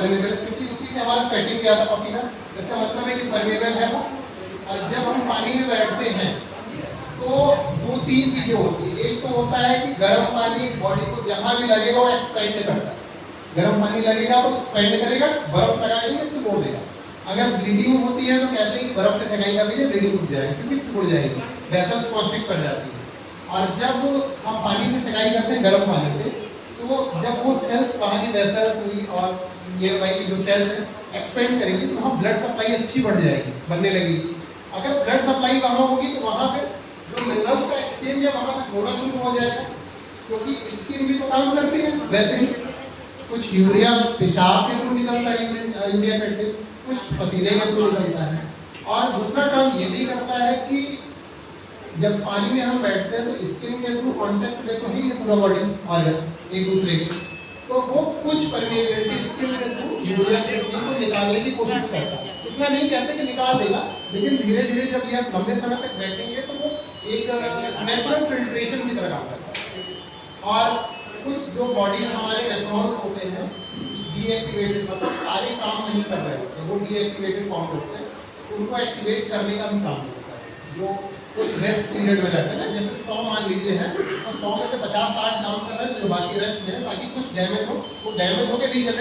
Permeable, क्योंकि उसी से हमारा सेटिंग किया था पसीना, इसका मतलब है कि परमेबल है वो। और जब हम पानी में बैठते हैं तो दो तीन चीजें होती है। एक तो होता है कि गर्म पानी बॉडी को जहां भी लगेगा वो एक्सपेंड करता है। गर्म पानी लगेगा तो एक्सपेंड करेगा, बर्फ लगाएंगे सिकुड़ देगा। अगर ब्लीडिंग होती है तो कहते हैं कि बर्फ से सेकाई कर दीजिए, ब्लीडिंग रुक जाएगी क्योंकि सिकुड़ जाएगी, वेसल्स कॉन्स्ट्रिक्ट कर जाती है। और जब हम पानी से सेकाई करते हैं गर्म पानी से, तो जब वो सेल्स वहाँ की वेसल्स हुई और नियर बाई की जो सेल्स हैं एक्सपेंड करेंगी तो वहाँ ब्लड सप्लाई अच्छी बढ़ जाएगी, बनने लगेगी। अगर ब्लड सप्लाई वहाँ होगी तो वहाँ पे जो मिनरल्स का एक्सचेंज है वहाँ से होना शुरू हो जाएगा, क्योंकि स्किन भी तो काम करती है। वैसे ही कुछ यूरिया पेशाब के थ्रू निकलता है, यूरिया कंटेंट कुछ पसीने के थ्रू निकलता है। और दूसरा काम ये भी करता है कि जब पानी में हम बैठते हैं तो स्किन के थ्रू कांटेक्ट लेते हैं ये पूरा बॉडी ऑर्गन एक दूसरे के, तो वो कुछ परमेबिलिटी स्किन के थ्रू यूरिया कंटेंट को निकालने की कोशिश करता है। इतना नहीं कहते कि निकाल देगा, लेकिन धीरे धीरे जब ये आप लंबे समय तक बैठेंगे तो वो एक नेचुरल फिल्ट्रेशन की तरह काम करता है। और कुछ जो बॉडी में हमारे नेफ्रॉन्स होते हैं डीएक्टिवेटेड, मतलब सारे काम नहीं कर रहे होते, वो डीएक्टिवेटेड फॉर्म होते हैं, तो उनको एक्टिवेट करने का भी काम होता है। जो कुछ रेस्ट पीरियड में रहते हैं ना, जैसे 100 मान लीजिए है तो 100 में से 50-60 काम कर रहे हैं, जो बाकी रेस्ट में है, बाकी कुछ डैमेज हो वो डैमेज होकर रीजनरेट